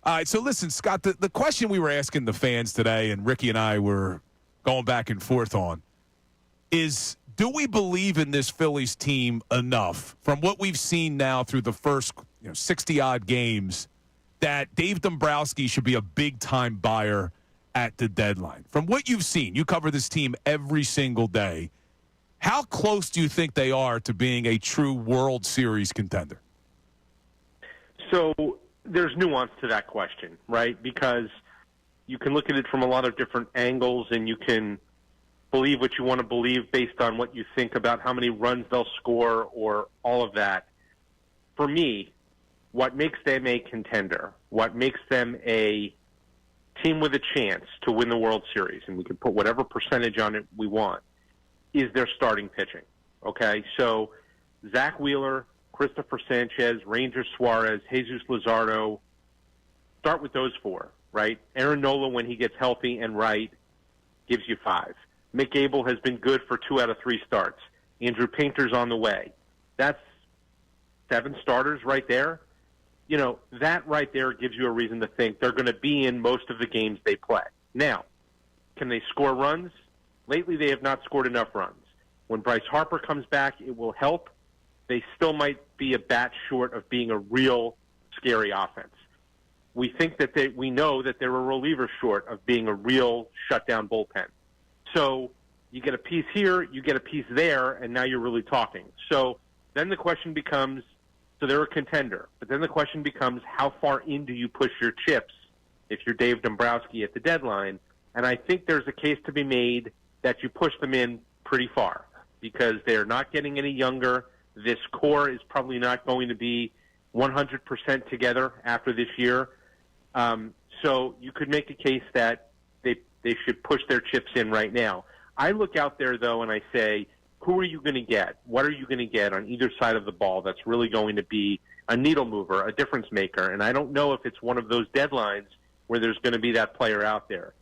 All right, so listen, Scott, the question we were asking the fans today, and Ricky and I were going back and forth on, is do we believe in this Phillies team enough from what we've seen now through the first 60-odd games that Dave Dombrowski should be a big-time buyer at the deadline? From what you've seen, you cover this team every single day. How close do you think they are to being a true World Series contender? So there's nuance to that question, right? Because you can look at it from a lot of different angles, and you can believe what you want to believe based on what you think about how many runs they'll score or all of that. For me, what makes them a contender, what makes them a team with a chance to win the World Series, and we can put whatever percentage on it we want, is their starting pitching. Okay? So Zach Wheeler, Christopher Sanchez, Ranger Suarez, Jesus Luzardo, start with those four, right? Aaron Nola, when he gets healthy and right, gives you 5. Mick Abel has been good for 2 out of 3 starts. Andrew Painter's on the way. That's 7 starters right there. That right there gives you a reason to think they're going to be in most of the games they play. Now, can they score runs? Lately, they have not scored enough runs. When Bryce Harper comes back, it will help. They still might be a bat short of being a real scary offense. We know that they're a reliever short of being a real shutdown bullpen. So you get a piece here, you get a piece there, and now you're really talking. So then the question becomes, so they're a contender. But then the question becomes, how far in do you push your chips if you're Dave Dombrowski at the deadline? And I think there's a case to be made that you push them in pretty far because they're not getting any younger. This core is probably not going to be 100% together after this year. So you could make a case that they should push their chips in right now. I look out there, though, and I say, who are you going to get? What are you going to get on either side of the ball that's really going to be a needle mover, a difference maker? And I don't know if it's one of those deadlines where there's going to be that player out there.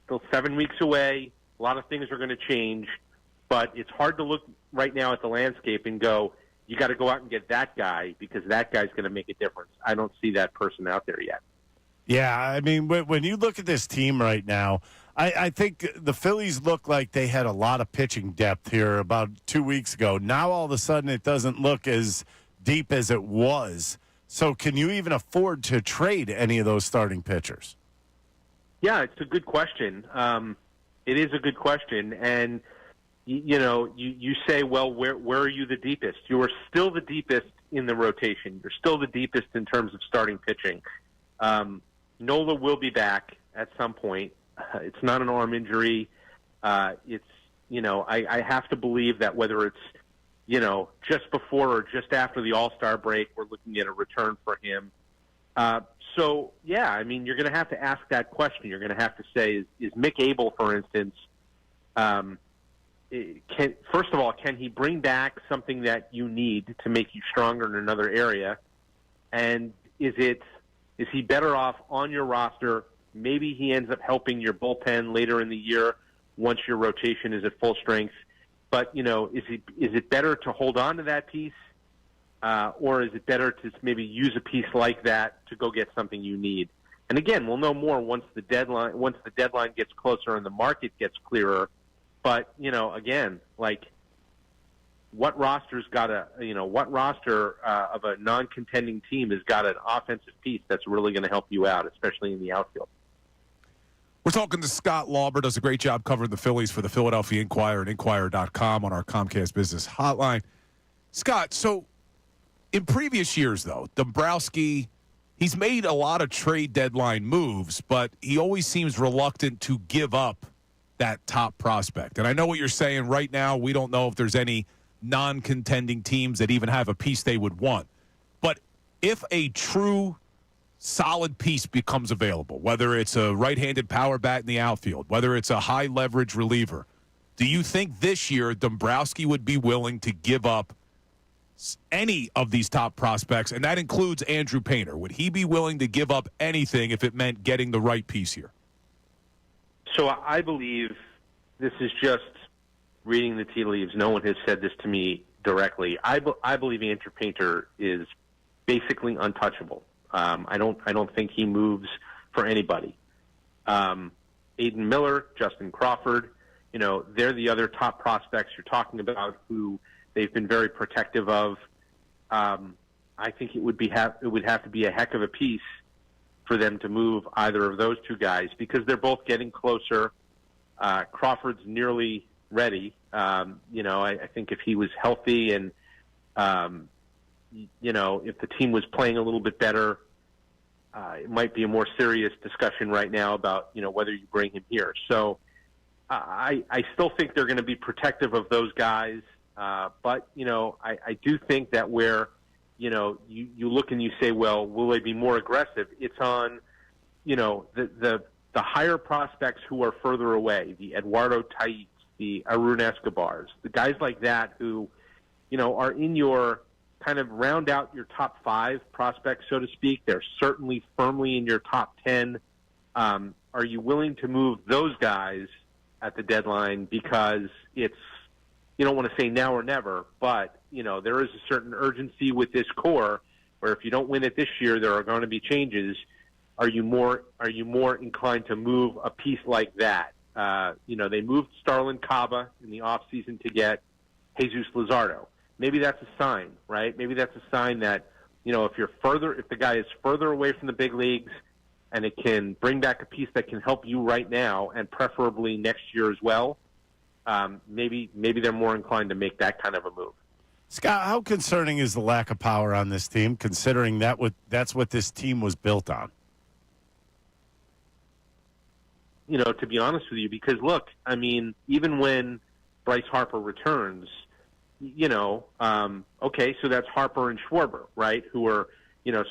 Still 7 weeks away. A lot of things are going to change. But it's hard to look right now at the landscape and go, you got to go out and get that guy because that guy's going to make a difference. I don't see that person out there yet. Yeah, I mean, when you look at this team right now, I think the Phillies look like they had a lot of pitching depth here about 2 weeks ago. Now, all of a sudden, it doesn't look as deep as it was. So can you even afford to trade any of those starting pitchers? Yeah, it's a good question. It is a good question. And, you say, well, where are you the deepest? You are still the deepest in the rotation. You're still the deepest in terms of starting pitching. Nola will be back at some point. It's not an arm injury. I have to believe that whether it's, just before or just after the All-Star break, we're looking at a return for him. So, yeah, I mean, you're going to have to ask that question. You're going to have to say, is Mick Abel, for instance, first of all, can he bring back something that you need to make you stronger in another area? And is he better off on your roster? Maybe he ends up helping your bullpen later in the year once your rotation is at full strength. But, is it better to hold on to that piece? Or is it better to maybe use a piece like that to go get something you need? And again, we'll know more once the deadline gets closer and the market gets clearer. But, again, what roster of a non-contending team has got an offensive piece that's really going to help you out, especially in the outfield? We're talking to Scott Lauber, does a great job covering the Phillies for the Philadelphia Inquirer and Inquirer.com on our Comcast Business Hotline. Scott, so in previous years, though, Dombrowski, he's made a lot of trade deadline moves, but he always seems reluctant to give up that top prospect. And I know what you're saying right now. We don't know if there's any non-contending teams that even have a piece they would want. But if a true solid piece becomes available, whether it's a right-handed power bat in the outfield, whether it's a high-leverage reliever, do you think this year Dombrowski would be willing to give up any of these top prospects, and that includes Andrew Painter? Would he be willing to give up anything if it meant getting the right piece here? So I believe this is just reading the tea leaves. No one has said this to me directly. I believe Andrew Painter is basically untouchable. I don't think he moves for anybody. Aiden Miller, Justin Crawford, they're the other top prospects you're talking about who they've been very protective of. I think it would have to be a heck of a piece for them to move either of those two guys because they're both getting closer. Crawford's nearly ready. I think if he was healthy and, if the team was playing a little bit better, it might be a more serious discussion right now about, whether you bring him here. So I still think they're going to be protective of those guys. But, I do think that where, you look and you say, well, will they be more aggressive? It's on, the higher prospects who are further away, the Eduardo Taits, the Arun Escobars, the guys like that who, are in your kind of round out your top 5 prospects, so to speak. They're certainly firmly in your top 10. Are you willing to move those guys at the deadline because it's, you don't want to say now or never, but, there is a certain urgency with this core where if you don't win it this year, there are going to be changes. Are you more inclined to move a piece like that? They moved Starlin Caba in the offseason to get Jesus Luzardo. Maybe that's a sign, right? Maybe that's a sign that, if the guy is further away from the big leagues and it can bring back a piece that can help you right now and preferably next year as well, maybe they're more inclined to make that kind of a move. Scott, how concerning is the lack of power on this team, considering that's what this team was built on? To be honest with you, because look, I mean, even when Bryce Harper returns, okay, so that's Harper and Schwarber, right, who are,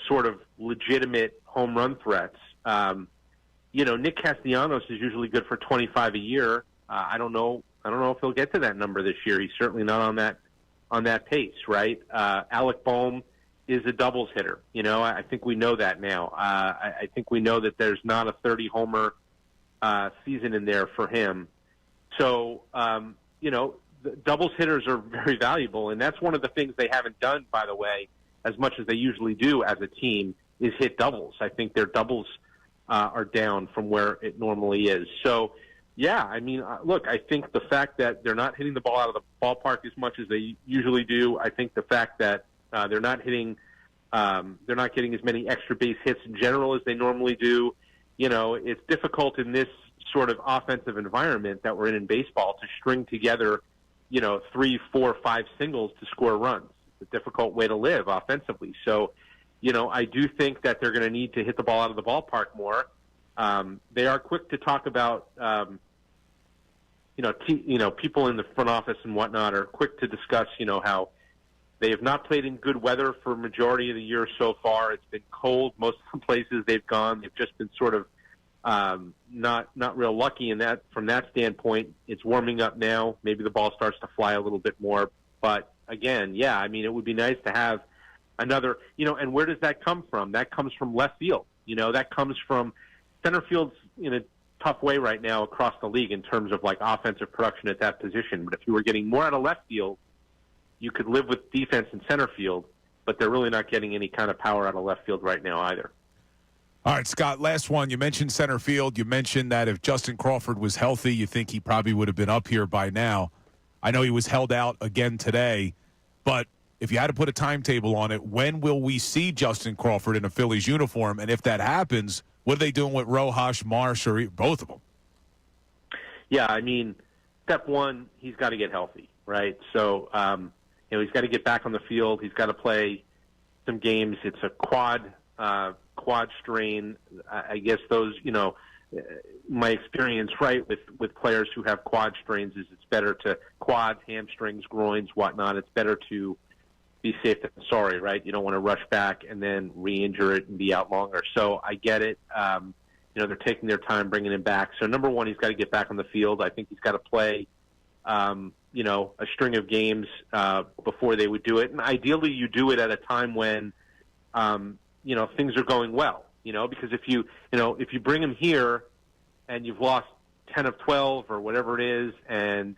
sort of legitimate home run threats. Nick Castellanos is usually good for 25 a year. I don't know if he'll get to that number this year. He's certainly not on that pace, right? Alec Boehm is a doubles hitter. I think we know that now. I think we know that there's not a 30-homer season in there for him. So, the doubles hitters are very valuable, and that's one of the things they haven't done, by the way, as much as they usually do as a team, is hit doubles. I think their doubles are down from where it normally is. So, yeah, I mean, look, I think the fact that they're not hitting the ball out of the ballpark as much as they usually do, I think the fact that they're not getting as many extra base hits in general as they normally do, it's difficult in this sort of offensive environment that we're in baseball to string together, 3, 4, 5 singles to score runs. It's a difficult way to live offensively. So, I do think that they're going to need to hit the ball out of the ballpark more. They are quick to talk about, people in the front office and whatnot are quick to discuss, how they have not played in good weather for majority of the year so far. It's been cold. Most of the places they've gone, they've just been sort of not real lucky in that. From that standpoint, it's warming up now. Maybe the ball starts to fly a little bit more. But again, yeah, I mean, it would be nice to have another, and where does that come from? That comes from left field. That comes from center field's in a tough way right now across the league in terms of like offensive production at that position. But if you were getting more out of left field, you could live with defense in center field, but they're really not getting any kind of power out of left field right now either. All right, Scott, last one. You mentioned center field. You mentioned that if Justin Crawford was healthy, you think he probably would have been up here by now. I know he was held out again today, but if you had to put a timetable on it, when will we see Justin Crawford in a Phillies uniform? And if that happens, what are they doing with Rojas, Marsh, or both of them? Yeah, I mean, step one, he's got to get healthy, right? So, he's got to get back on the field. He's got to play some games. It's a quad strain. I guess those, my experience, right, with players who have quad strains is it's better to quads, hamstrings, groins, whatnot. It's better to be safe than sorry, right? You don't want to rush back and then re-injure it and be out longer. So I get it. They're taking their time bringing him back. So number one, he's got to get back on the field. I think he's got to play, a string of games before they would do it. And ideally you do it at a time when, things are going well, because if you bring him here and you've lost 10 of 12 or whatever it is, and,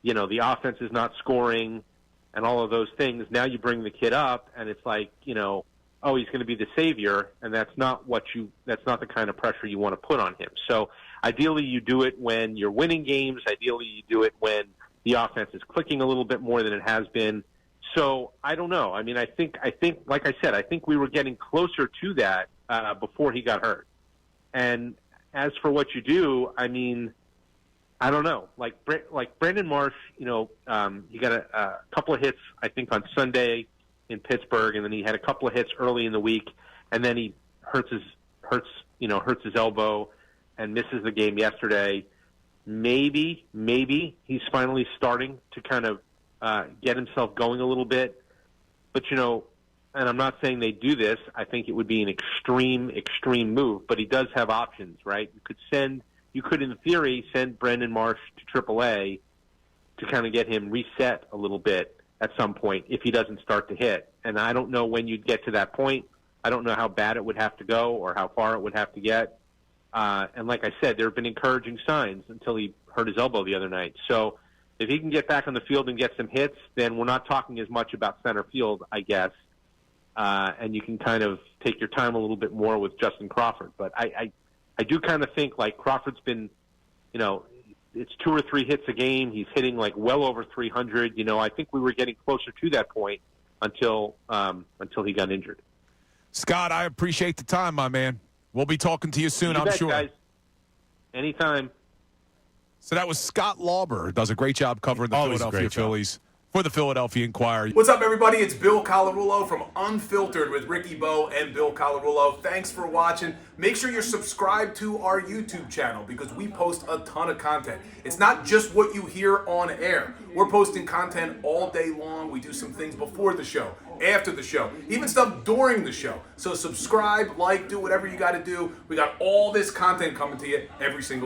the offense is not scoring and all of those things, now you bring the kid up and it's like, oh, he's going to be the savior, and that's not the kind of pressure you want to put on him. So ideally you do it when you're winning games. Ideally you do it when the offense is clicking a little bit more than it has been. So I don't know. I mean, I think, like I said, I think we were getting closer to that before he got hurt. And as for what you do, I mean, I don't know. Like Brandon Marsh, he got a couple of hits, I think, on Sunday in Pittsburgh, and then he had a couple of hits early in the week, and then he hurts his elbow and misses the game yesterday. Maybe he's finally starting to kind of get himself going a little bit. But, and I'm not saying they do this. I think it would be an extreme move. But he does have options, right? You could, in theory, send Brandon Marsh to AAA to kind of get him reset a little bit at some point if he doesn't start to hit. And I don't know when you'd get to that point. I don't know how bad it would have to go or how far it would have to get. And like I said, there have been encouraging signs until he hurt his elbow the other night. So if he can get back on the field and get some hits, then we're not talking as much about center field, I guess. And you can kind of take your time a little bit more with Justin Crawford. But I do kind of think like Crawford's been, it's 2 or 3 hits a game. He's hitting like well over 300. I think we were getting closer to that point until he got injured. Scott, I appreciate the time, my man. We'll be talking to you soon, I'm sure. Guys. Anytime. So that was Scott Lauber, who does a great job covering the Philadelphia Phillies for the Philadelphia Inquirer. What's up, everybody? It's Bill Colarulo from Unfiltered with Ricky Bo and Bill Colarulo. Thanks for watching. Make sure you're subscribed to our YouTube channel because we post a ton of content. It's not just what you hear on air. We're posting content all day long. We do some things before the show, after the show, even stuff during the show. So subscribe, like, do whatever you got to do. We got all this content coming to you every single